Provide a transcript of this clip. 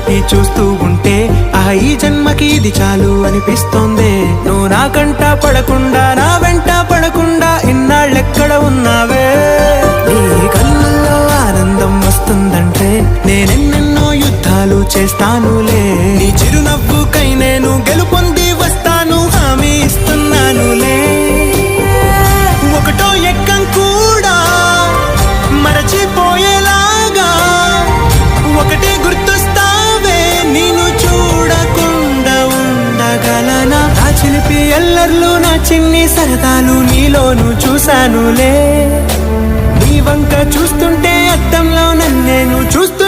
నీ చూస్తూ ఉంటే ఈ జన్మకి ఇది చాలు అనిపిస్తోంది. నువ్వు నా కంట పడకుండా నా వెంట పడకుండా ఇన్నాళ్ళెక్కడ ఉన్నావే. నీ కళ్ళల్లో ఆనందం వస్తుందంటే నేనెన్నెన్నో యుద్ధాలు చేస్తానులే. నీ చిరునవ్వుకై నేను గెలుపొంది వస్తాను హామీ ఇస్తున్నానులే. ఒకటో ఎక్కం కూడా మరచిపోయేలాగా ఒకటే గుర్తొస్తావే. నేను చూడకుండా ఉండగలనా. నా చిలిపి ఎల్లర్లు నా చిన్ని సరదాలు నీలోను చూశానులే. నీ వంక చూస్తుంటే అద్దంలో నన్నేను చూస్తూ